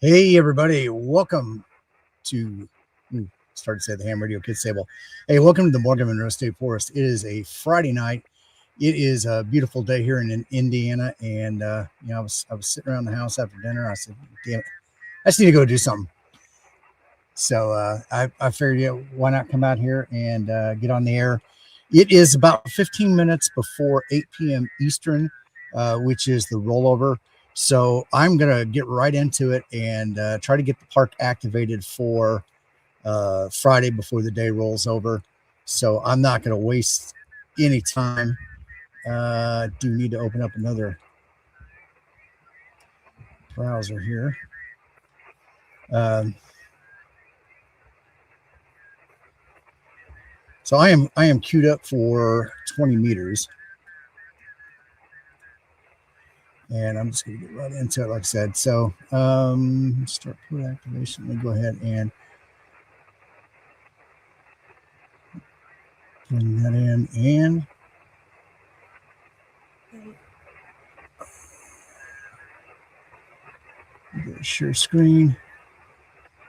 Hey everybody, welcome to start to say the Ham Radio Kids Table. Hey, welcome to the Morgan Monroe State Forest. It is a Friday night. It is a beautiful day here in Indiana, and I was sitting around the house after dinner. I said, "Damn it, I just need to go do something." So I figured, yeah, why not come out here and get on the air? It is about 15 minutes before 8 p.m. Eastern, which is the rollover. So I'm going to get right into it and try to get the park activated for Friday before the day rolls over. So I'm not going to waste any time. Do need to open up another browser here. Um, so I am queued up for 20 meters. And I'm just going to get right into it, like I said. So start put activation. Let me go ahead and bring that in and share screen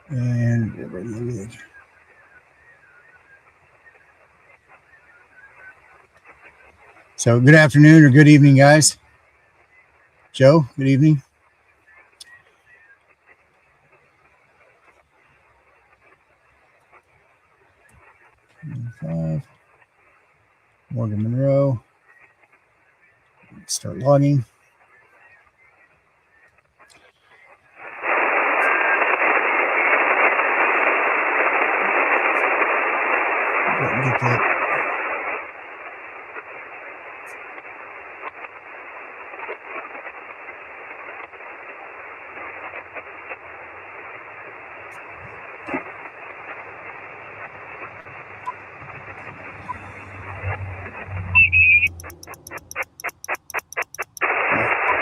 and get ready to read. So good afternoon or good evening, guys. Joe, good evening. Morgan Monroe. Start logging. Get that.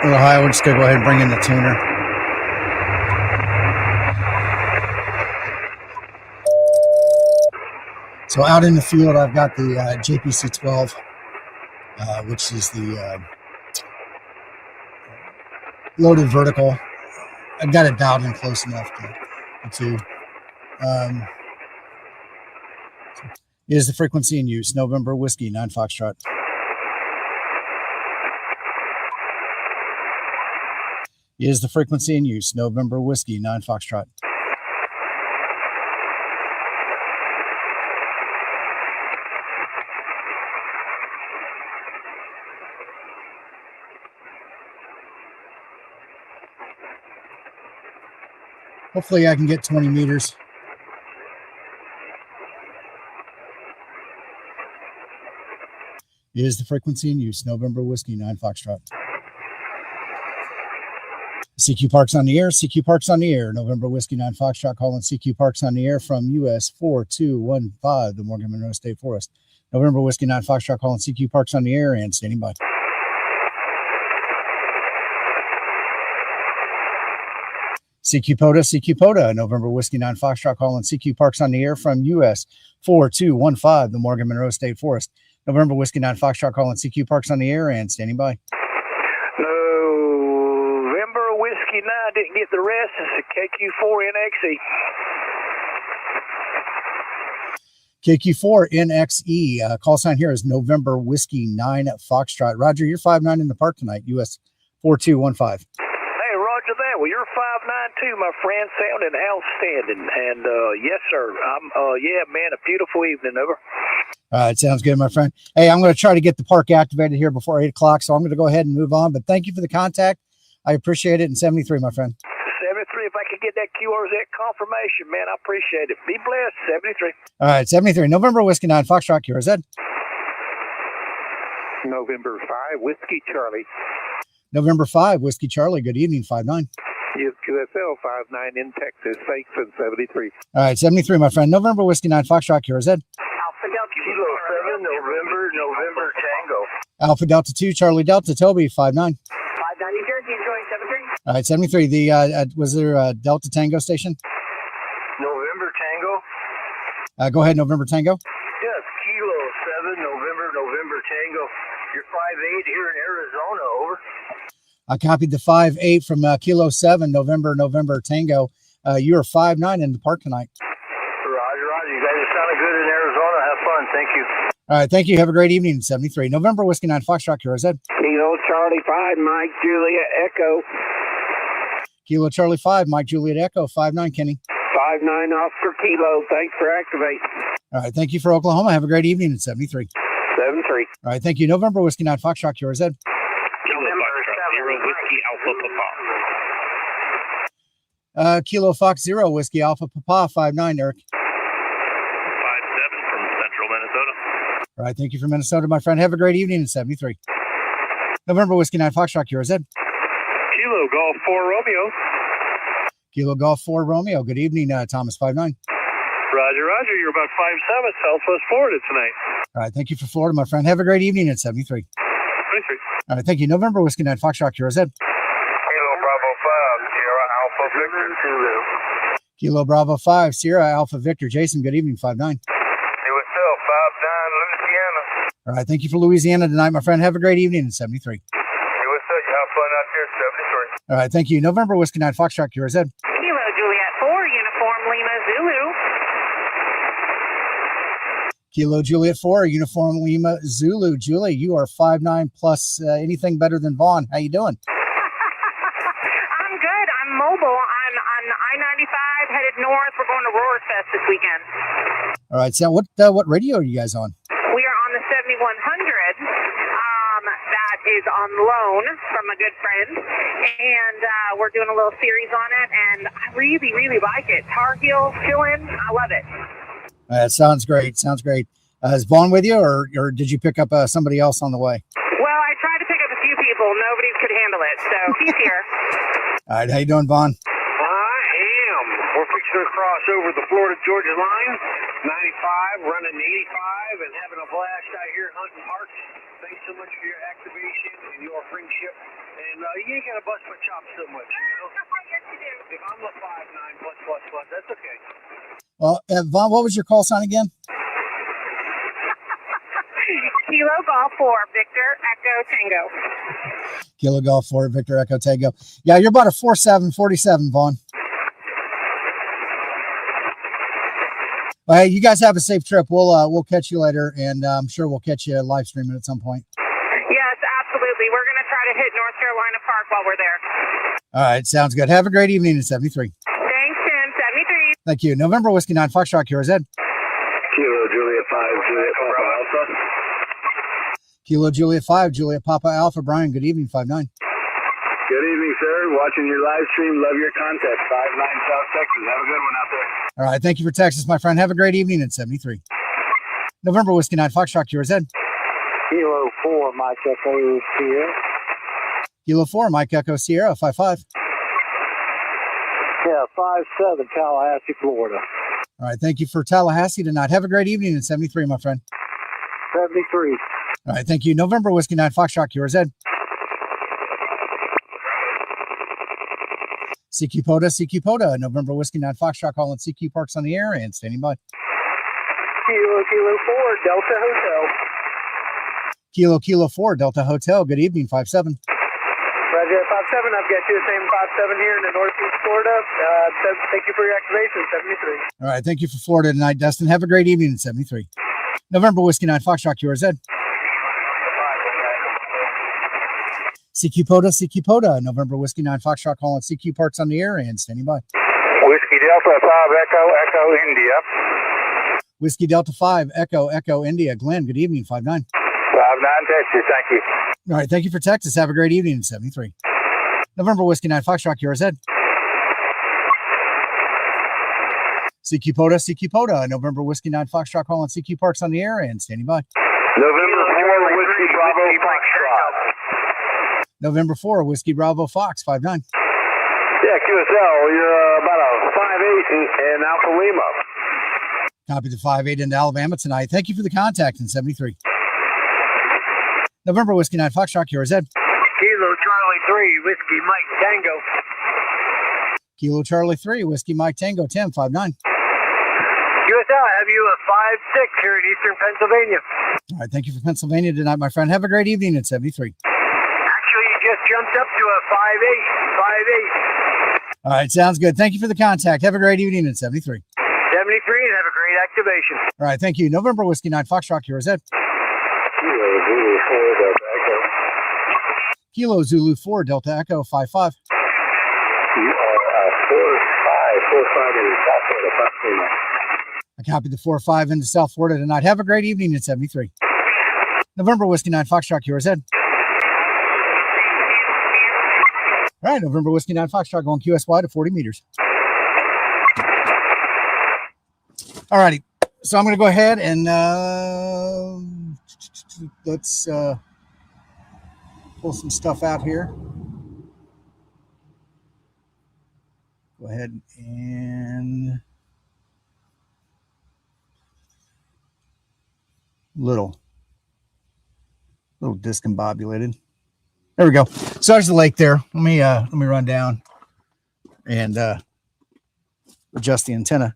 Ohio, we're just going to go ahead and bring in the tuner. So out in the field, I've got the JPC 12, which is the loaded vertical. I've got it dialed in close enough to is the frequency in use. November Whiskey 9 Foxtrot. Is the frequency in use. November Whiskey 9 Foxtrot. Hopefully I can get 20 meters. Is the frequency in use. November Whiskey 9 Foxtrot. CQ Parks on the air. CQ Parks on the air. November Whiskey 9 Foxtrot calling CQ Parks on the air from US 4215, the Morgan Monroe State Forest. November Whiskey 9 Foxtrot calling CQ Parks on the air and standing by. CQ POTA, November Whiskey 9 Foxtrot calling CQ Parks on the air from US 4215, the Morgan Monroe State Forest. November Whiskey 9 Foxtrot calling CQ Parks on the air and standing by. November Whiskey 9 didn't get the rest. It's a KQ4 NXE. KQ4 NXE. Call sign here is November Whiskey 9 Foxtrot. Roger, you're 5'9" in the park tonight, US 4215. Roger that. Well, you're 5'9" too, my friend. Sounding outstanding. And yes, sir. Yeah, man, a beautiful evening. Over. It sounds good, my friend. Hey, I'm going to try to get the park activated here before 8 o'clock, so I'm going to go ahead and move on. But thank you for the contact. I appreciate it. And 73, my friend. 73. If I could get that QRZ confirmation, man, I appreciate it. Be blessed. 73. All right, 73. November Whiskey 9 Foxtrot QRZ. November 5 Whiskey Charlie. November 5 Whiskey Charlie. Good evening, 5'9". Yes, QSL 5'9" in Texas. Thanks, and 73. All right, 73, my friend. November Whiskey 9 Foxtrot QRZ. Kilo 7 November Tango. Alpha Delta 2 Charlie Delta Toby 5'9". 5'9" New Jersey, enjoying 73. All right, 73. The was there a Delta Tango station? November Tango. Go ahead, November Tango. Yes, Kilo 7 November Tango. You're 5'8" here in Arizona. Over. I copied the 5-8 from Kilo 7, November Tango. You are 5-9 in the park tonight. Roger. You guys are sounding good in Arizona. Have fun. Thank you. All right, thank you. Have a great evening. 73 November Whiskey 9 Foxtrot Kilo Z. Kilo Charlie 5, Mike Juliet Echo. Kilo Charlie 5, Mike Juliet Echo 5-9. Kenny. 5-9 Oscar Kilo. Thanks for activating. All right, thank you for Oklahoma. Have a great evening in 73. 7-3. All right, thank you. November Whiskey 9 Foxtrot Kilo Z. Whiskey Alpha Papa. Kilo Fox 0 Whiskey Alpha Papa 5-9. Eric. 5-7 from Central Minnesota. All right, thank you for Minnesota, my friend. Have a great evening in 73. November Whiskey 9 Foxtrot Kilo Z. Kilo Golf 4 Romeo. Kilo Golf 4 Romeo. Good evening, Thomas 5-9. Roger. You're about 5-7 Southwest Florida tonight. All right, thank you for Florida, my friend. Have a great evening at 73. 23. All right, thank you. November Whiskey 9 Foxtrot Kilo Z. Kilo Bravo 5, Sierra Alpha Victor Zulu. Kilo Bravo 5 Sierra Alpha Victor. Jason, good evening 5-9. Hey, what's up? 5-9 Louisiana. All right, thank you for Louisiana tonight, my friend. Have a great evening in 73. Hey, what's up? You have fun out there, 73. All right, thank you. November Whiskey 9 Foxtrot Kilo Z. Kilo Juliet 4, Uniform Lima Zulu. Kilo Juliet 4 Uniform Lima Zulu. Julie, you are 5-9 plus anything better than Vaughn. How you doing? I'm good. I'm mobile. I'm on I-95 headed north. We're going to Roar Fest this weekend. All right, so what radio are you guys on? We are on the 7100. That is on loan from a good friend. And we're doing a little series on it. And I really, really like it. Tar Heel, chillin'. I love it. Sounds great. Is Vaughn with you, or did you pick up somebody else on the way? Well, I tried to pick up a few people. Nobody could handle it. So he's here. All right, how you doing, Vaughn? I am. We're fixing to cross over the Florida-Georgia line. 95, running 85, and having a blast out here at Hunting Park. Thanks so much for your activation and your friendship. And you ain't got to bust my chops so much, you know? If I'm a 5-9 plus, that's okay. Well, Vaughn, what was your call sign again? Kilo Golf 4, Victor Echo Tango. Kilo Golf 4 Victor Echo Tango. Yeah, you're about a 4-7-47, Vaughn. Well, hey, you guys have a safe trip. We'll catch you later, and I'm sure we'll catch you live streaming at some point. Yes, absolutely. We're going to try to hit North Carolina Park while we're there. All right, sounds good. Have a great evening in 73. Thanks, Tim. 73. Thank you. November Whiskey 9 Foxtrot Kilo Z. Kilo Juliet 5, Juliet Papa Alpha. Kilo Juliet 5 Juliet Papa Alpha. Brian, good evening 5-9. Good evening, sir. Watching your live stream. Love your content. 5-9 South Texas. Have a good one out there. All right, thank you for Texas, my friend. Have a great evening in 73. November Whiskey 9 Foxtrot Kilo Z. Kilo 4, Mike Echo Sierra. Kilo 4 Mike Echo Sierra 5-5. Yeah, 5-7 Tallahassee, Florida. All right, thank you for Tallahassee tonight. Have a great evening in 73, my friend. 73. All right, thank you. November Whiskey 9 Foxtrot Kilo Z. CQ Poda, November Whiskey 9 Foxtrot calling CQ Parks on the air and standing by. Kilo 4 Delta Hotel. Kilo 4 Delta Hotel. Good evening 5-7. Roger, 5-7. I've got you the same 5-7 here in the Northeast Florida. Thank you for your activation, 73. All right, thank you for Florida tonight, Dustin. Have a great evening in 73. November Whiskey 9 Foxtrot Kilo Z. CQ Poda, November Whiskey 9 Foxtrot calling CQ Parks on the air and standing by. Whiskey Delta 5 Echo India. Whiskey Delta 5 Echo India. Glenn, good evening 5-9. 5-9 Texas, thank you. All right, thank you for Texas. Have a great evening in 73. November Whiskey 9 Foxtrot Kilo Z. CQ Poda, November Whiskey 9 Foxtrot calling CQ Parks on the air and standing by. November 4 Whiskey Bravo Foxtrot. November 4 Whiskey Bravo Fox 5-9. Yeah, QSL, you're about a 5-8 in Alpha Lima. Copy the 5-8 into Alabama tonight. Thank you for the contact in 73. November Whiskey 9 Foxtrot Kilo Z. Kilo Charlie 3 Whiskey Mike Tango. Kilo Charlie 3 Whiskey Mike Tango 10 5-9. QSL, I have you at 5-6 here in Eastern Pennsylvania. All right, thank you for Pennsylvania tonight, my friend. Have a great evening at 73. Actually, you just jumped up to a 5.8. All right, sounds good. Thank you for the contact. Have a great evening at 73. 73, and have a great activation. All right, thank you. November Whiskey 9 Foxtrot, QRZ. Kilo Zulu 4 Delta Echo 55. You are 4-5 in South Florida, Pasadena. I copied the 4-5 into South Florida tonight. Have a great evening at 73. November Whiskey 9 Foxtrot, QRZ. All right, November Whiskey 9 Foxtrot going QSY to 40 meters. All righty, so I'm going to go ahead and let's pull some stuff out here. Go ahead and little discombobulated. There we go. So there's the lake there. Let me run down and adjust the antenna.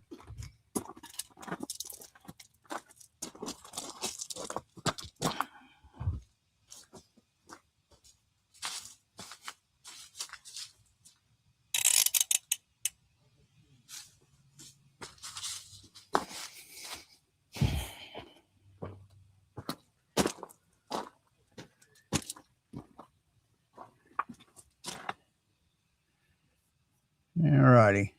All righty.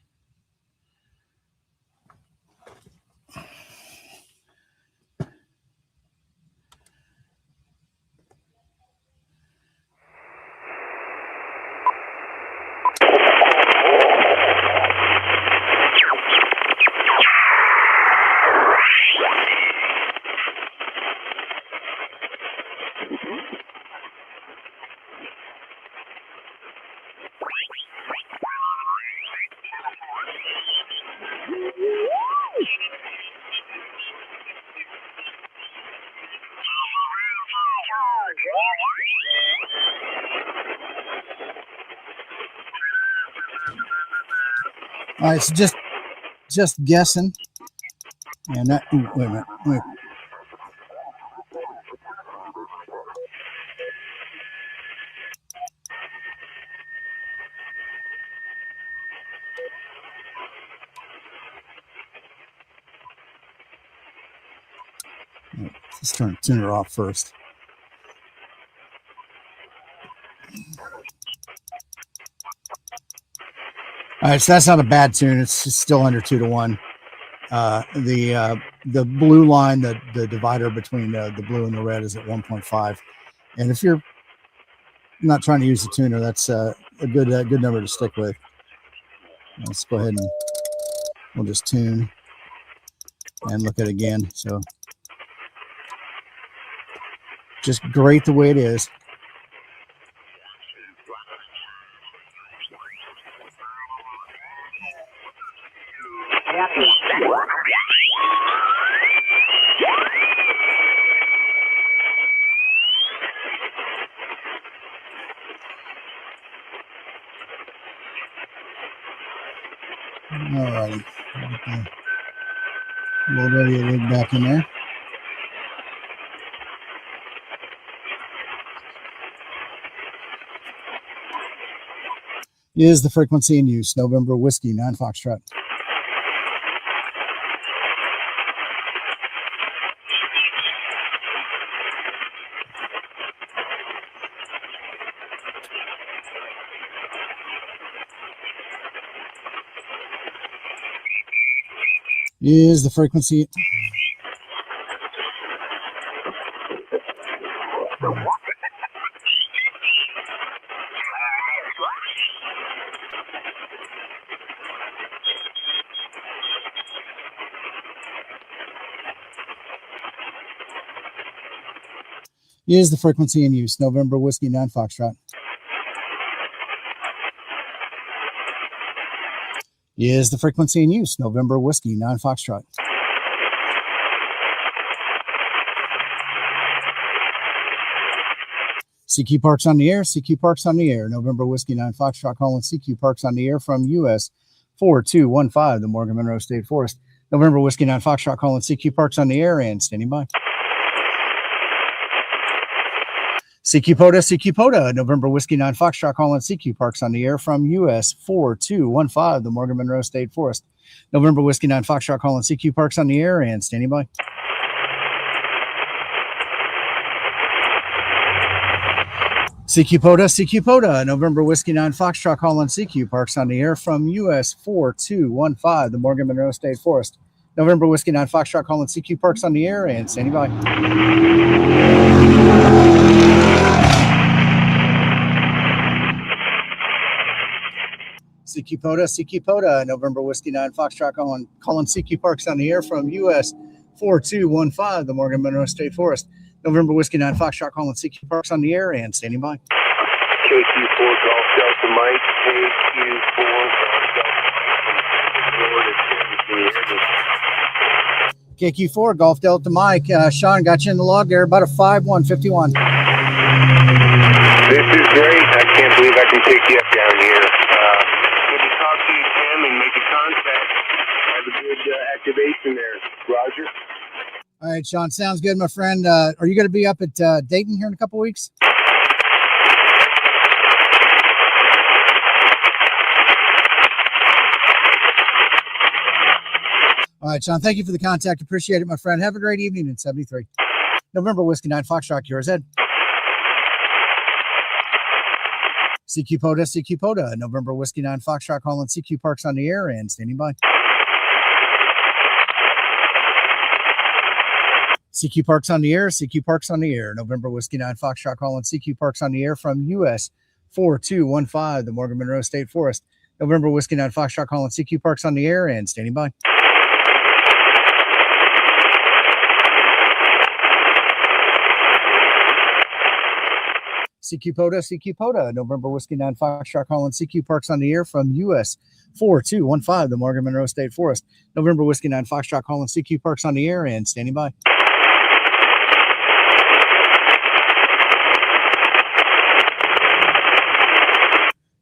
All right, so just guessing, and that. Ooh, wait a minute. Wait. Let's turn the tuner off first. All right, so that's not a bad tune. It's still under 2-1. The blue line, the divider between the blue and the red is at 1.5. And if you're not trying to use the tuner, that's a good number to stick with. Let's go ahead and we'll just tune and look at it again. So just great the way it is. All righty. Load radio rig back in there. Is the frequency in use? November Whiskey 9 Foxtrot. Is the frequency. Is the frequency in use? November Whiskey 9 Foxtrot. Is the frequency in use? November Whiskey 9 Foxtrot. CQ Parks on the air. CQ Parks on the air. November Whiskey 9 Foxtrot calling CQ Parks on the air from US 4215, the Morgan Monroe State Forest. November Whiskey 9 Foxtrot calling CQ Parks on the air and standing by. CQ POTA, November Whiskey 9 Foxtrot calling CQ Parks on the air from US 4215, the Morgan Monroe State Forest. November Whiskey 9 Foxtrot calling CQ Parks on the air and standing by. CQ POTA, November Whiskey 9 Foxtrot calling CQ Parks on the air from US 4215, the Morgan Monroe State Forest. November Whiskey 9 Foxtrot calling CQ Parks on the air and standing by. CQ POTA, November Whiskey 9 Foxtrot calling CQ Parks on the air from US 4215, the Morgan Monroe State Forest. November Whiskey 9 Foxtrot calling CQ Parks on the air and standing by. KQ4 Golf Delta Mike, KQ4 KQ4 Golf Delta Mike. Sean got you in the log there, about a 5-1-51. This is great. I can't believe I can pick you up down here. Good to talk to you, Tim, and make a contact. Have a good activation there, Roger. All right, Sean, sounds good, my friend. Are you going to be up at Dayton here in a couple weeks? All right, Sean, thank you for the contact. Appreciate it, my friend. Have a great evening in 73. November Whiskey 9 Foxtrot, yours, Ed. CQ POTA, November Whiskey 9 Foxtrot calling CQ Parks on the air and standing by. CQ Parks on the air, November Whiskey 9 Foxtrot calling CQ Parks on the air from US 4215, the Morgan Monroe State Forest. November Whiskey 9 Foxtrot calling CQ Parks on the air and standing by. CQ POTA, November Whiskey 9 Foxtrot calling CQ Parks on the air from US 4215, the Morgan Monroe State Forest. November Whiskey 9 Foxtrot calling CQ Parks on the air and standing by.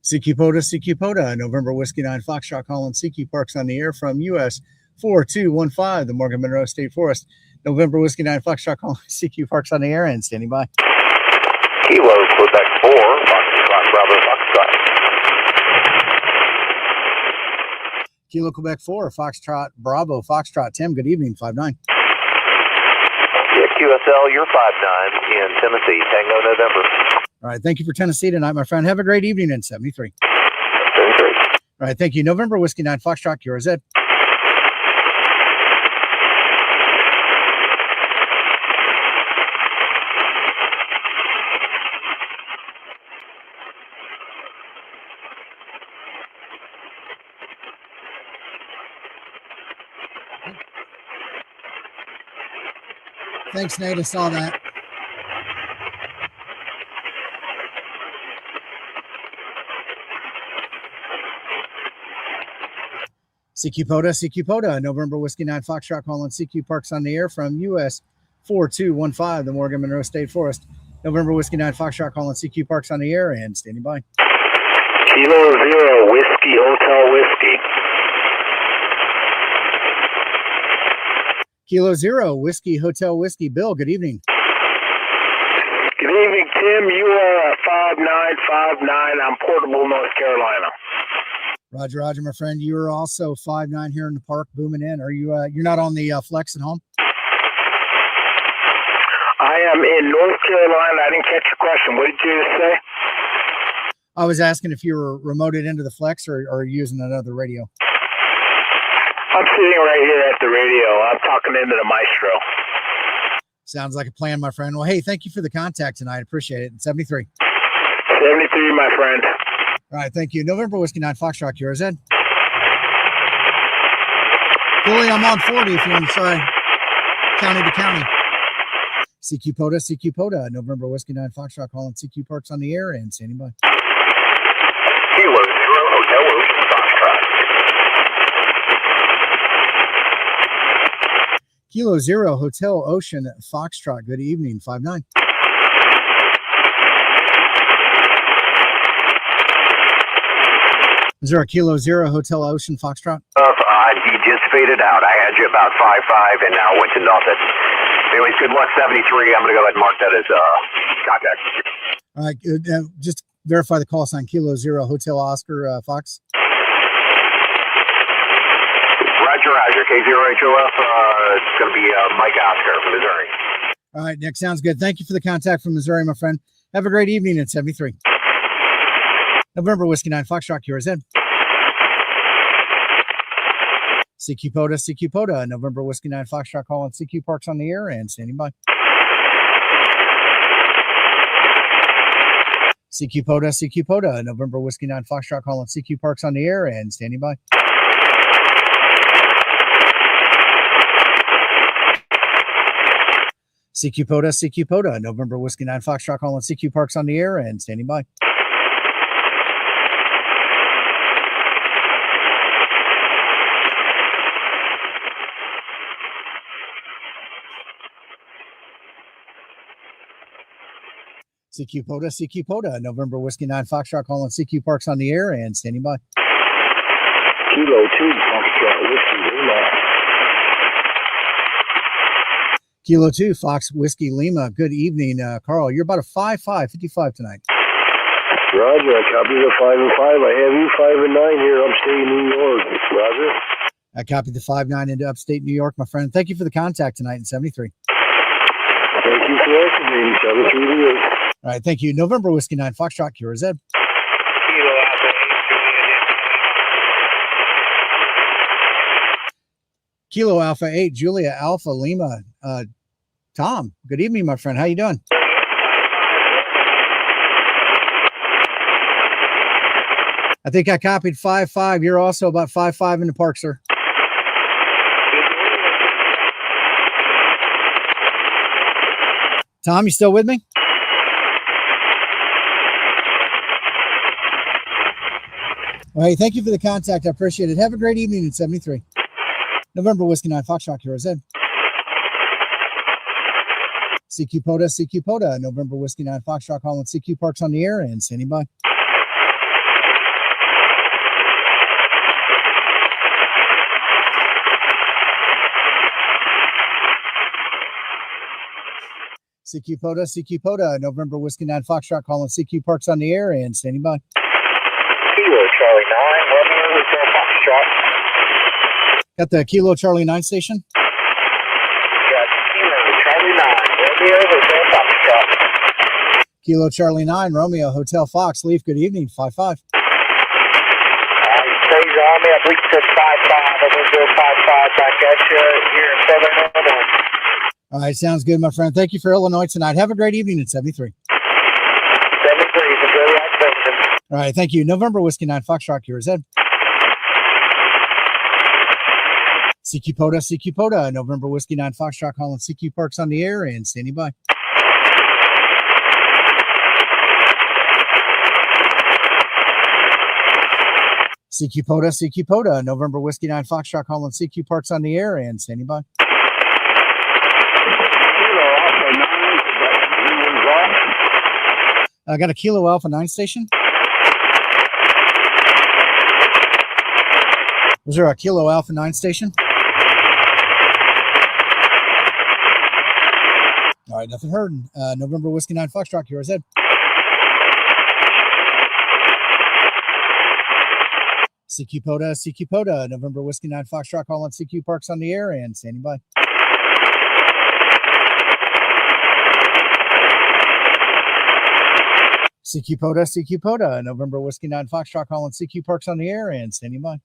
CQ POTA, November Whiskey 9 Foxtrot calling CQ Parks on the air from US 4215, the Morgan Monroe State Forest. November Whiskey 9 Foxtrot calling CQ Parks on the air and standing by. Kilo Quebec 4, Foxtrot Bravo Foxtrot. Kilo Quebec 4, Foxtrot Bravo Foxtrot. Tim, good evening, 5-9. Yeah, QSL, you're 5-9 in Tennessee, Tango November. All right, thank you for Tennessee tonight, my friend. Have a great evening in 73. 73. All right, thank you. November Whiskey 9 Foxtrot, yours, Ed. Thanks, Nate. I saw that. CQ POTA, November Whiskey 9 Foxtrot calling CQ Parks on the air from US 4215, the Morgan Monroe State Forest. November Whiskey 9 Foxtrot calling CQ Parks on the air and standing by. Kilo 0, Whiskey Hotel Whiskey. Kilo 0, Whiskey Hotel Whiskey. Bill, good evening. Good evening, Tim. You are 5959. I'm Portable, North Carolina. Roger, my friend. You are also 5-9 here in the park, booming in. Are you? You're not on the flex at home? I am in North Carolina. I didn't catch your question. What did you just say? I was asking if you were remoted into the flex or using another radio. I'm sitting right here at the radio. I'm talking into the Maestro. Sounds like a plan, my friend. Well, hey, thank you for the contact tonight. Appreciate it. 73. 73, my friend. All right, thank you. November Whiskey 9 Foxtrot, yours, Ed. Billy, I'm on 40 if you want to try county to county. CQ POTA, November Whiskey 9 Foxtrot calling CQ Parks on the air and standing by. Kilo 0, Hotel Ocean Foxtrot. Kilo 0, Hotel Ocean Foxtrot. Good evening, 5-9. Is there a Kilo 0, Hotel Ocean Foxtrot? You just faded out. I had you about 5-5, and now went to nothing. Anyways, good luck, 73. I'm going to go ahead and mark that as contact. All right, just verify the call sign Kilo Zero Hotel Oscar Fox. Roger. K0HOF. It's going to be Mike Oscar from Missouri. All right, Nick, sounds good. Thank you for the contact from Missouri, my friend. Have a great evening at 73. November Whiskey 9 Foxtrot QRZ. CQ POTA, November Whiskey 9 Foxtrot calling CQ Parks on the air and standing by. CQ POTA, November Whiskey 9 Foxtrot calling CQ Parks on the air and standing by. CQ POTA, November Whiskey 9 Foxtrot calling CQ Parks on the air and standing by. CQ POTA, November Whiskey 9 Foxtrot calling CQ Parks on the air and standing by. Kilo 2 Foxtrot Whiskey Lima. Kilo 2 Fox Whiskey Lima. Good evening, Carl. You're about a 5.55 tonight. Roger, I copy the 5 and 5. I have you 5 and 9 here, upstate New York. Roger. I copied the 5-9 into upstate New York, my friend. Thank you for the contact tonight in 73. Thank you for estimating 73 to you. All right, thank you. November Whiskey 9 Foxtrot QRZ. Kilo Alpha 8 Julia Alpha Lima. Tom, good evening, my friend. How you doing? I think I copied 5-5. You're also about 5-5 in the park, sir. Tom, you still with me? All right, thank you for the contact. I appreciate it. Have a great evening in 73. November Whiskey 9 Foxtrot QRZ. CQ POTA, November Whiskey 9 Foxtrot calling CQ Parks on the air and standing by. CQ POTA, November Whiskey 9 Foxtrot calling CQ Parks on the air and standing by. Kilo Charlie 9, Romeo Hotel Foxtrot. Got the Kilo Charlie 9 station? Got Kilo Charlie 9, Romeo Hotel Foxtrot. Kilo Charlie 9, Romeo Hotel Fox. Leaf, good evening, 5-5. Praise Army, I believe it says 5-5. I'm going to go 5-5 back at you here in Southern Illinois. All right, sounds good, my friend. Thank you for Illinois tonight. Have a great evening at 73. 73 is a very activation. All right, thank you. November Whiskey 9 Foxtrot QRZ. CQ POTA, November Whiskey 9 Foxtrot calling CQ Parks on the air and standing by. CQ POTA, November Whiskey 9 Foxtrot calling CQ Parks on the air and standing by. I got a Kilo Alpha 9 station. Was there a Kilo Alpha 9 station? All right, nothing heard. November Whiskey 9 Foxtrot QRZ. CQ POTA, November Whiskey 9 Foxtrot calling CQ Parks on the air and standing by. CQ POTA, November Whiskey 9 Foxtrot calling CQ Parks on the air and standing by.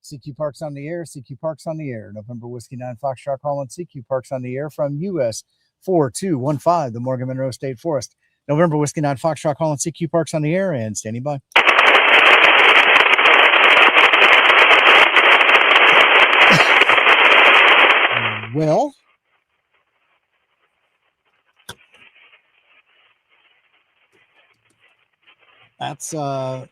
CQ Parks on the air, CQ Parks on the air. November Whiskey 9 Foxtrot calling CQ Parks on the air from US 4215, the Morgan Monroe State Forest. November Whiskey 9 Foxtrot calling CQ Parks on the air and standing by. Well, that's odd.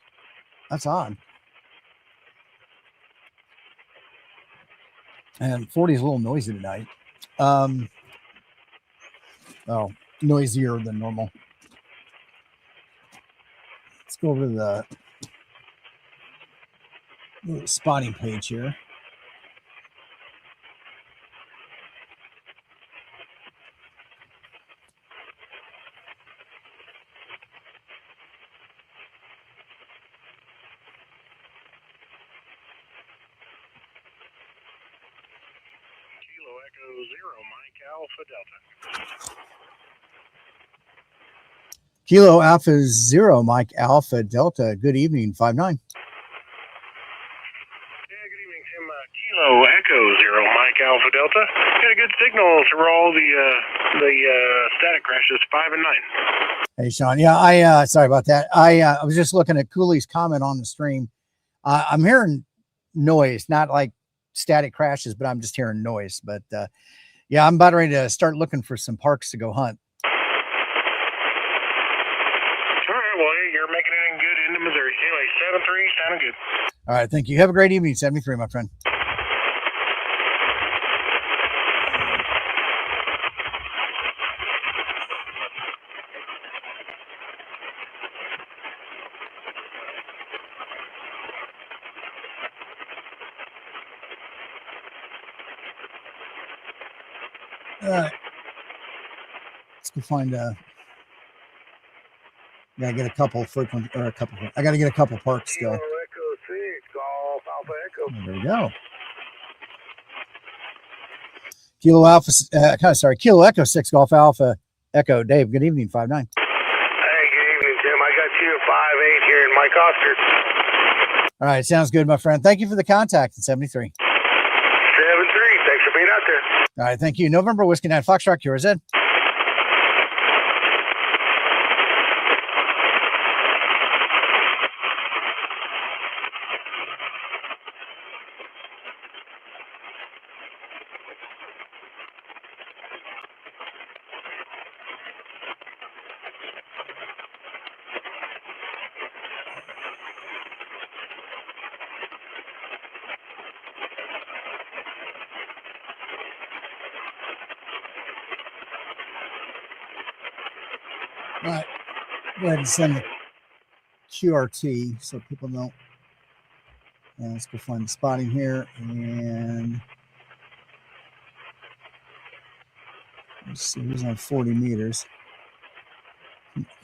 And 40 is a little noisy tonight. Noisier than normal. Let's go over to the little spotting page here. Kilo Echo 0, Mike Alpha Delta. Kilo Alpha 0, Mike Alpha Delta. Good evening, 5-9. Yeah, good evening, Tim. Kilo Echo 0, Mike Alpha Delta. Got a good signal through all the static crashes, 5 and 9. Hey, Sean. Yeah, I sorry about that. I was just looking at Cooley's comment on the stream. I'm hearing noise, not like static crashes, but I'm just hearing noise. But yeah, I'm about ready to start looking for some parks to go hunt. All right, well, you're making it in good into Missouri. Anyway, 7-3, sounding good. All right, thank you. Have a great evening, 73, my friend. All right. Let's go find gotta get a couple frequent or a couple. I gotta get a couple parks still. Kilo Echo 6, Golf Alpha Echo. There we go. Kilo Alpha, Kilo Echo 6 Golf Alpha Echo. Dave, good evening, 5-9. Hey, good evening, Tim. I got you at 5-8 here in Mike Oscar. All right, sounds good, my friend. Thank you for the contact in 73. 7-3, thanks for being out there. All right, thank you. November Whiskey 9 Foxtrot QRZ. All right, go ahead and send the QRT so people know. And let's go find the spotting here. And let's see who's on 40 meters.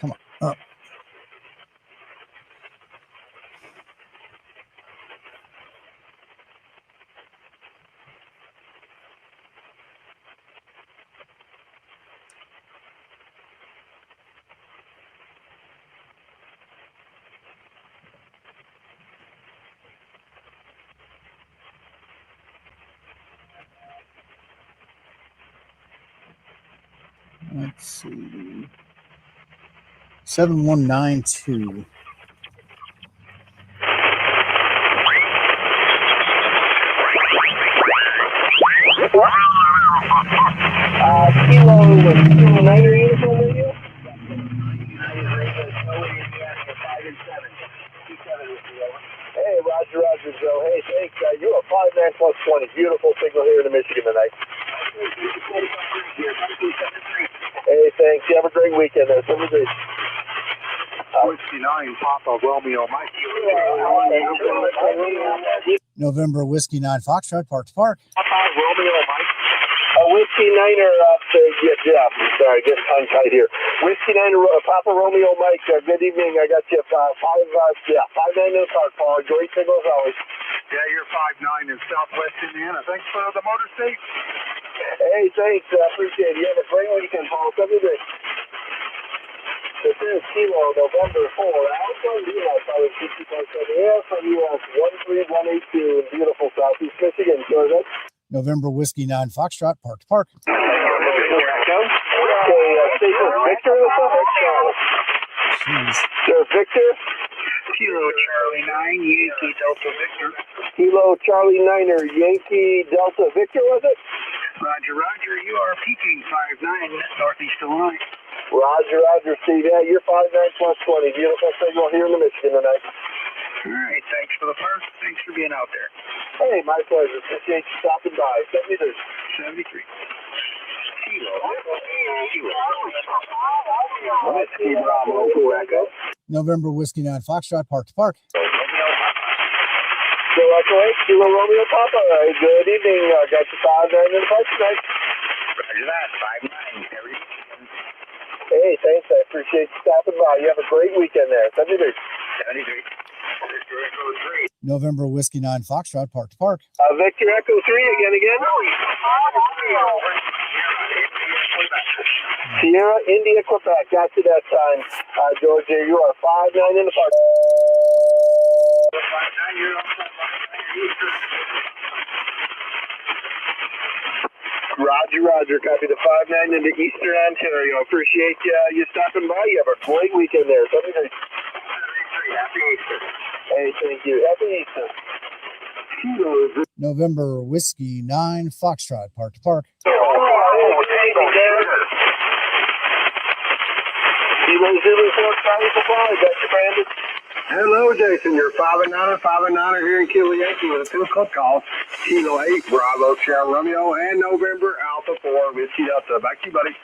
Come on, up. Let's see. 7192. Kilo with Kilo 9er uniform radio. Hey, Roger, Joe. Hey, thanks. You're a 5-9 plus 20. Beautiful signal here in Michigan tonight. Hey, thanks. You have a great weekend there. Have a great. Whiskey 9, Papa Romeo Mike. November Whiskey 9 Foxtrot, Park to Park. Papa Romeo Mike. Whiskey 9er, sorry, getting tongue tied here. Whiskey 9er, Papa Romeo Mike, good evening. I got you 5-9 in the park, Paul. Great signal as always. Yeah, you're 5-9 in Southwest Indiana. Thanks for the motor state. Hey, thanks. Appreciate it. You have a great weekend, Paul. Every day. This is Kilo, November 4, Alpha Lima, Southern 60.7 Air from US 13182 in beautiful Southeast Michigan. So that's November Whiskey 9 Foxtrot, Park to Park. Okay, Station Victor in the suffix? Jeez. Sir Victor? Kilo Charlie 9, Yankee Delta Victor. Kilo Charlie 9er, Yankee Delta Victor, was it? Roger, you are peaking 5-9 northeast of line. Roger, Steve. Yeah, you're 5-9 plus 20. Beautiful signal here in the Michigan tonight. All right, thanks for the park. Thanks for being out there. Hey, my pleasure. Appreciate you stopping by. 73. 73. Kilo. Whiskey Bravo, Echo. November Whiskey 9 Foxtrot, Park to Park. So Echo 8, Kilo Romeo Papa. Good evening. Got you 5-9 in the park tonight. Roger that. 5-9. Hey, thanks. I appreciate you stopping by. You have a great weekend there. 73. 73. November Whiskey 9 Foxtrot, park to park. Victor Echo 3 again. Sierra, India, Quebec. Got you that time. Georgia, you are 5-9 in the park. Roger. Copy the 5-9 into Eastern Ontario. Appreciate you stopping by. You have a great weekend there. 73. Happy Easter. Hey, thank you. Happy Easter. November Whiskey 9 Foxtrot, park to park. Kilo Zulu 4 Charlie Supply. Got you, Brandon. Hello, Jason. You're 5-9er here in Kiliaki with a 2 o'clock call. Kilo 8 Bravo Sierra Romeo and November Alpha 4 Whiskey Delta. Back to you, buddy.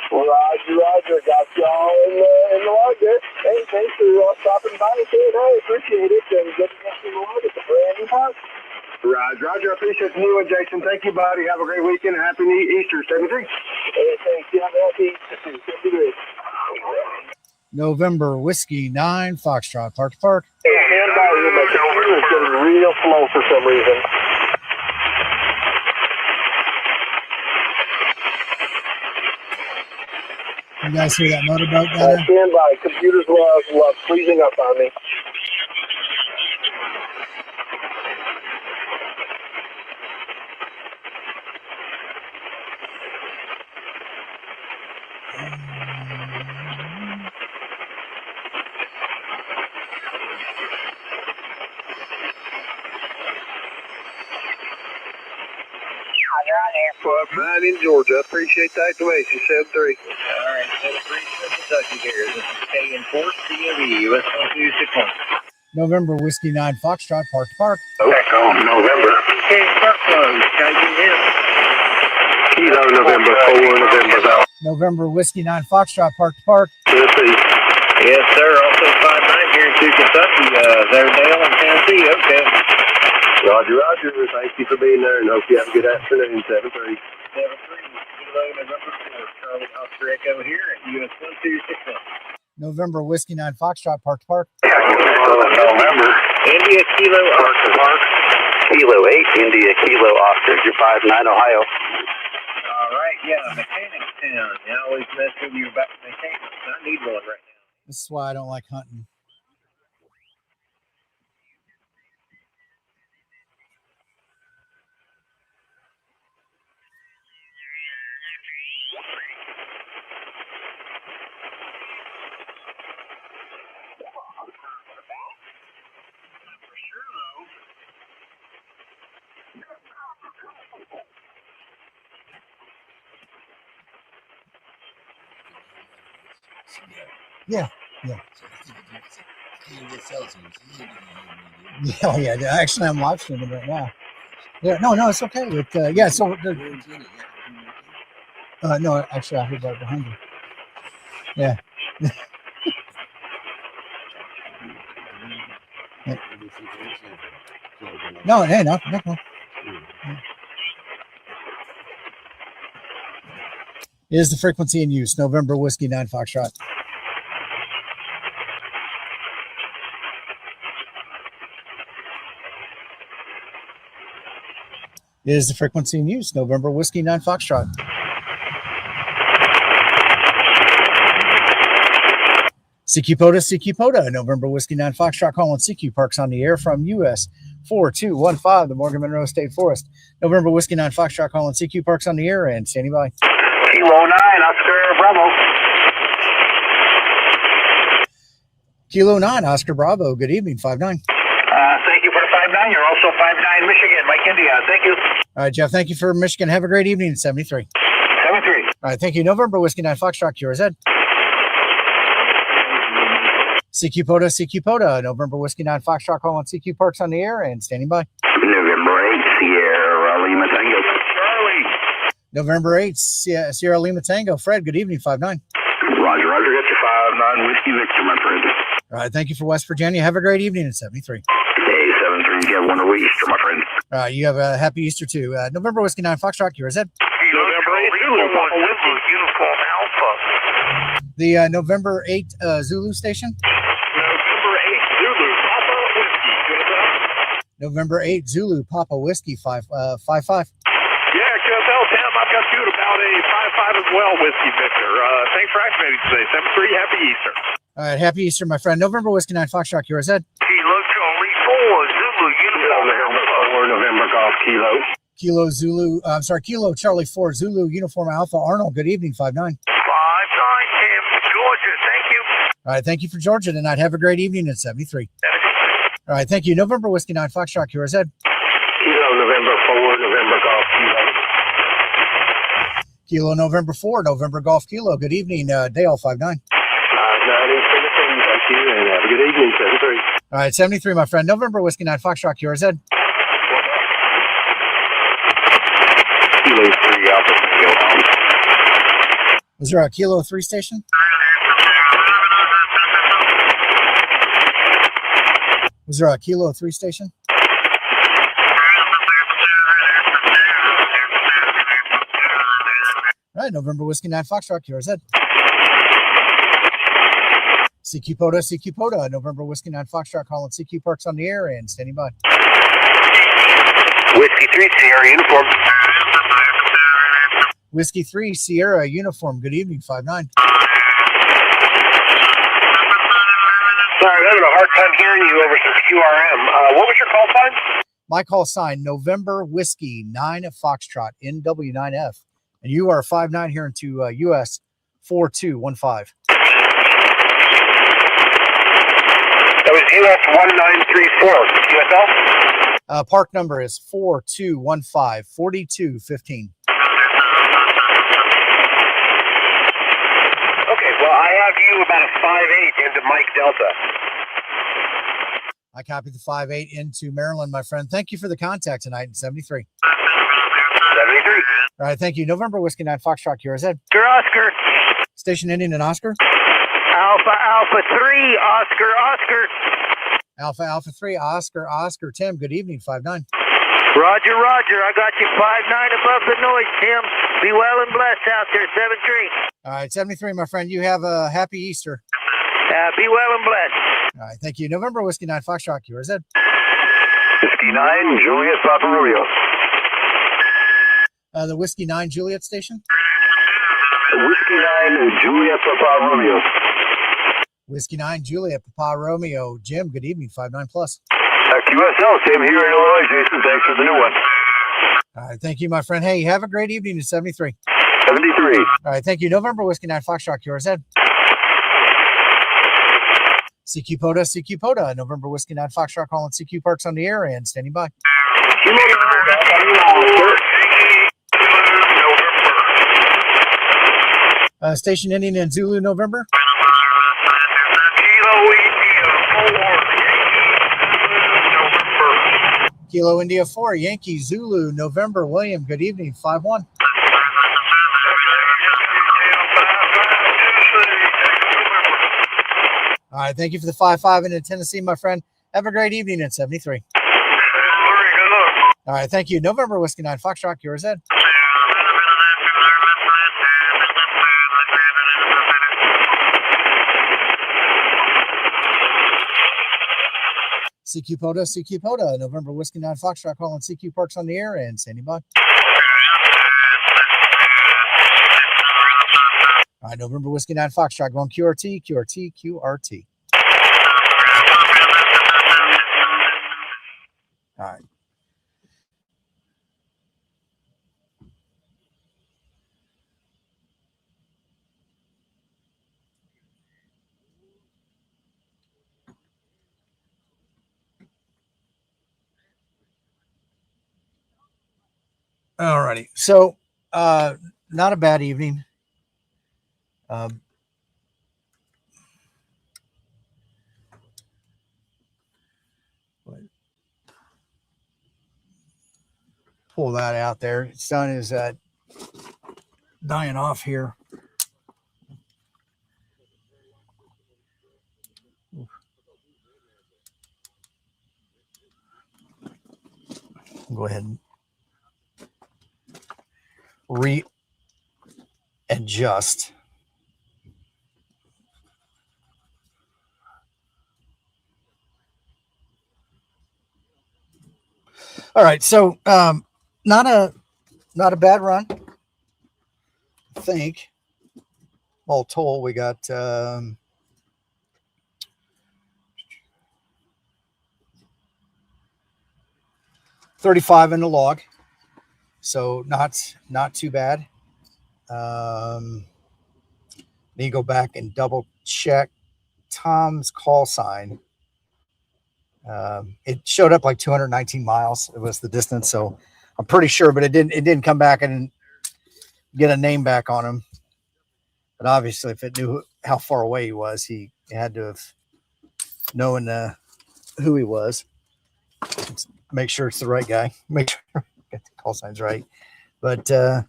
Roger. Got y'all in the log there. Hey, thanks for stopping by and saying hi. Appreciate it. And getting us in the log at the brand new park. Roger. I appreciate the new one, Jason. Thank you, buddy. Have a great weekend. Happy Easter. 73. Hey, thanks. You have a happy Easter, too. 73. November Whiskey 9 Foxtrot, park to park. Hey, stand by. My computer is getting real slow for some reason. You guys hear that motorboat down there? Stand by. Computer's love freezing up on me. Roger. 5-9 in Georgia. Appreciate the activation. 7-3. All right. 7-3 Kentucky here. This is K-Enforce COE, US 1261. November Whiskey 9 Foxtrot, park to park. Echo November. Okay, start close. Kilo November 4 November. November Whiskey 9 Foxtrot, park to park. Tennessee. Yes, sir. Also 5-9 here in Kentucky. There, Dale in Tennessee. Okay. Roger. Thank you for being there and hope you have a good afternoon. 7-3. 7-3. Kilo November 4. Charlie Oscar Echo here at US 1261. November Whiskey 9 Foxtrot, park to park. November. India Kilo Oscar. Kilo 8 India Kilo Oscar. You're 5-9 Ohio. All right. Yeah, Mechanics Town. I always mess with you about mechanics. I need one right now. This is why I don't like hunting. Yeah. Actually, I'm live streaming right now. Yeah, no, it's okay. No, actually, I heard right behind you. Yeah. No. Is the frequency in use? November Whiskey 9 Foxtrot. Is the frequency in use? November Whiskey 9 Foxtrot. CQ POTA, November Whiskey 9 Foxtrot, calling CQ Parks on the air from US 4215, the Morgan Monroe State Forest. November Whiskey 9 Foxtrot, calling CQ Parks on the air and standing by. Kilo 9 Oscar Bravo. Kilo 9 Oscar Bravo. Good evening, 5-9. Thank you for the 5-9. You're also 5-9 Michigan, Mike India. Thank you. All right, Jeff, thank you for Michigan. Have a great evening, 73. 7-3. All right, thank you. November Whiskey 9 Foxtrot, QRZ. CQ POTA, November Whiskey 9 Foxtrot, calling CQ Parks on the air and standing by. November 8 Sierra Lima Tango. Charlie. November 8 Sierra Lima Tango. Fred, good evening, 5-9. Roger. Got your 5-9 Whiskey Victor, my friend. All right, thank you for West Virginia. Have a great evening at 73. Hey, 7-3 and you have a wonderful Easter, my friend. You have a happy Easter too. November Whiskey 9 Foxtrot, QRZ. November 8, Zulu, Papa Whiskey, Uniform Alpha. The November 8 Zulu station. November 8, Zulu, Papa Whiskey. November 8 Zulu Papa Whiskey 555. Yeah, QSL, Sam, I've got you at about a 5-5 as well, Whiskey Victor. Thanks for activating today. 7-3, happy Easter. All right, happy Easter, my friend. November Whiskey 9 Foxtrot, QRZ. Kilo Charlie 4, Zulu, Uniform November 4, November Golf Kilo. Kilo Zulu, Kilo Charlie 4 Zulu Uniform Alpha Arnold. Good evening, 5-9. 5-9, Tim, Georgia, thank you. All right, thank you for Georgia tonight. Have a great evening at 73. All right, thank you. November Whiskey 9 Foxtrot, QRZ. Kilo November 4, November Golf Kilo. Kilo November 4, November Golf Kilo. Good evening, Dale 5-9. 9 thank you, and have a good evening, 7-3. All right, 73, my friend. November Whiskey 9 Foxtrot, QRZ. Kilo 3, Alpha Romeo Alpha. Was there a Kilo 3 station? Was there a Kilo 3 station? All right, November Whiskey 9 Foxtrot, QRZ. CQ Poda, November Whiskey 9 Foxtrot, calling CQ Parks on the air and standing by. Whiskey 3, Sierra Uniform. Whiskey 3 Sierra Uniform. Good evening, 5-9. Sorry, I'm having a hard time hearing you over some QRM. What was your call sign? My call sign, November Whiskey 9 Foxtrot, NW9F. And you are 5-9 here into US 4215. That was US 1934. QSL? Park number is 4215, 4215. Okay, well, I have you about a 5-8 into Mike Delta. I copied the 5-8 into Maryland, my friend. Thank you for the contact tonight in 73. 73. All right, thank you. November Whiskey 9 Foxtrot, QRZ. Oscar. Station ending in Oscar. Alpha 3, Oscar. Alpha 3, Oscar. Tim, good evening, 5-9. Roger. I got you 5-9 above the noise, Tim. Be well and blessed out there, 7-3. All right, 73, my friend. You have a happy Easter. Be well and blessed. All right, thank you. November Whiskey 9 Foxtrot, QRZ. Whiskey 9, Juliet Papa Romeo. The Whiskey 9 Juliet station. Whiskey 9, Juliet Papa Romeo. Whiskey 9 Juliet Papa Romeo. Jim, good evening, 5-9 plus. QSL, Tim here in Illinois. Jason, thanks for the new one. All right, thank you, my friend. Hey, have a great evening at 73. 73. All right, thank you. November Whiskey 9 Foxtrot, QRZ. CQ Poda, November Whiskey 9 Foxtrot, calling CQ Parks on the air and standing by. Station ending in Zulu, November. Kilo India 4, Yankee Zulu, November. William, good evening, 5-1. All right, thank you for the 5-5 into Tennessee, my friend. Have a great evening at 73. All right, thank you. November Whiskey 9 Foxtrot, QRZ. CQ Poda, November Whiskey 9 Foxtrot, calling CQ Parks on the air and standing by. All right, November Whiskey 9 Foxtrot, going QRT. All right. All righty. So, not a bad evening. Pull that out there. Sun is dying off here. go ahead and readjust. All right, so not a bad run. I think all told we got 35 in the log, so not too bad. Then you go back and double check Tom's call sign. It showed up like 219 miles. It was the distance, so I'm pretty sure, but it didn't come back and get a name back on him. But obviously, if it knew how far away he was, he had to have known who he was. Let's make sure it's the right guy. Make sure get the call signs right. But yeah,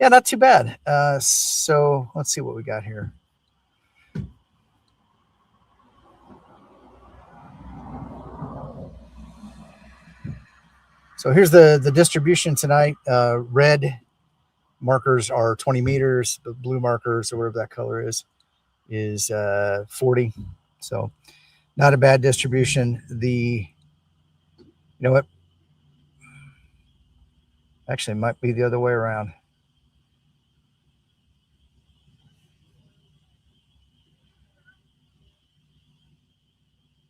not too bad. So let's see what we got here. So here's the distribution tonight. Red markers are 20 meters. The blue markers, or whatever that color is 40. So not a bad distribution. You know what? Actually, it might be the other way around.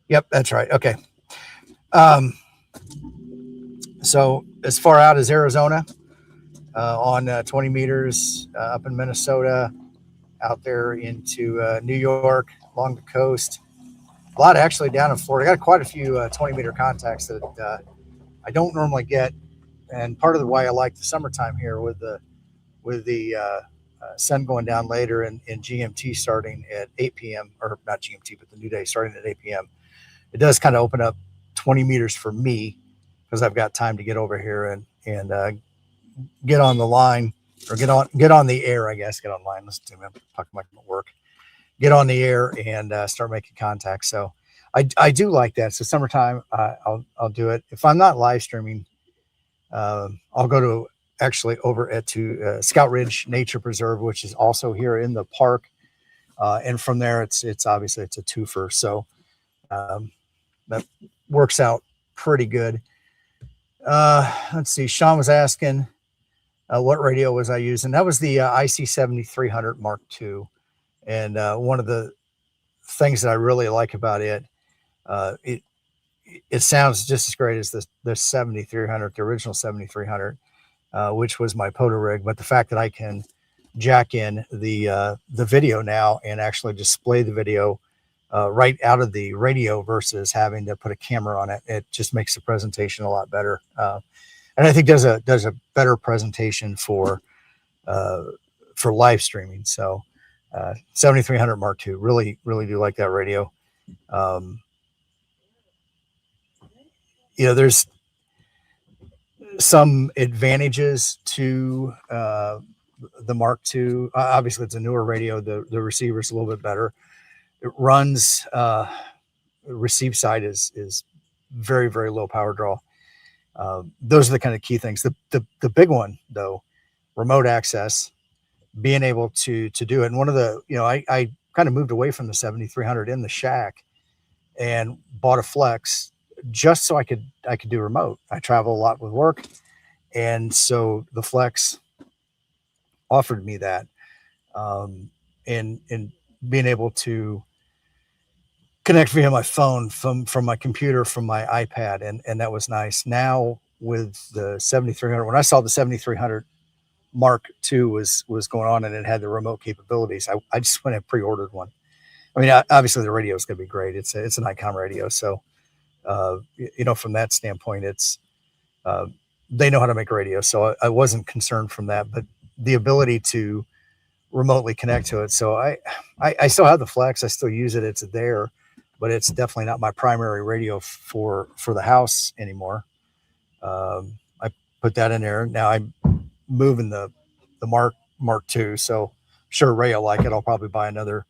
Yep, that's right. Okay. So as far out as Arizona, on 20 meters, up in Minnesota, out there into New York, along the coast. A lot actually down in Florida. I got quite a few 20-meter contacts that I don't normally get, and part of the why I like the summertime here with the sun going down later and GMT starting at 8 p.m. or not GMT, but the new day starting at 8 p.m. It does kind of open up 20 meters for me because I've got time to get over here and get on the line or get on the air, I guess. Get online. Listen to me. I'm talking about work. Get on the air and start making contact. So I do like that. So summertime, I'll do it. If I'm not live streaming, I'll go to actually over to Scout Ridge Nature Preserve, which is also here in the park. And from there, it's obviously it's a twofer. So that works out pretty good. Let's see. Sean was asking what radio was I using. That was the IC 7300 Mark II. And one of the things that I really like about it, it sounds just as great as the 7300, the original 7300, which was my Poto rig. But the fact that I can jack in the video now and actually display the video right out of the radio versus having to put a camera on it, it just makes the presentation a lot better. And I think does a better presentation for live streaming. So 7300 Mark II, really do like that radio. There's some advantages to the Mark II. Obviously, it's a newer radio. The receiver's a little bit better. It runs, receive side is very, very low power draw. Those are the kind of key things. The big one, though, remote access, being able to do it. And one of the, I kind of moved away from the 7300 in the shack and bought a Flex just so I could do remote. I travel a lot with work. And so the Flex offered me that, and being able to connect via my phone from my computer, from my iPad. And that was nice. Now with the 7300, when I saw the 7300 Mark II was going on and it had the remote capabilities, I just went and pre-ordered one. I mean, obviously the radio is going to be great. It's an ICOM radio. So, from that standpoint, it's, they know how to make radio. So I wasn't concerned from that, but the ability to remotely connect to it. So I still have the Flex. I still use it. It's there, but it's definitely not my primary radio for the house anymore. I put that in there. Now I'm moving the Mark II. So sure, Ray will like it. I'll probably buy another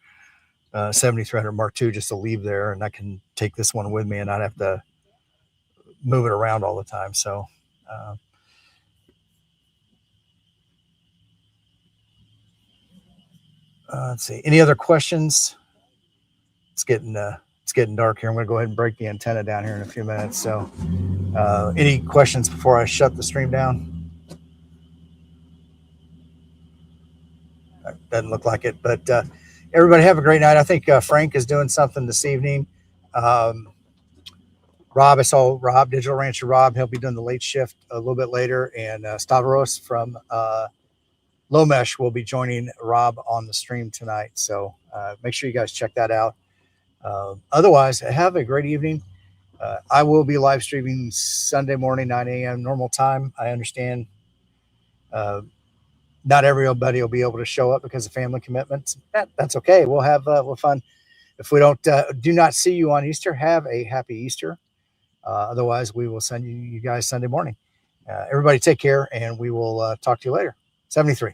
7300 Mark II just to leave there, and I can take this one with me and not have to move it around all the time. So Let's see. Any other questions? It's getting dark here. I'm going to go ahead and break the antenna down here in a few minutes. So, any questions before I shut the stream down? Doesn't look like it, but everybody have a great night. I think Frank is doing something this evening. Rob, I saw Rob, Digital Rancher Rob. He'll be doing the late shift a little bit later, and Stavros from Lomesh will be joining Rob on the stream tonight. So make sure you guys check that out. Otherwise, have a great evening. I will be live streaming Sunday morning, 9 a.m. normal time. I understand not everybody will be able to show up because of family commitments. That's okay. We'll have fun. If we do not see you on Easter, have a happy Easter. Otherwise, we will send you guys Sunday morning. Everybody take care, and we will talk to you later. 73.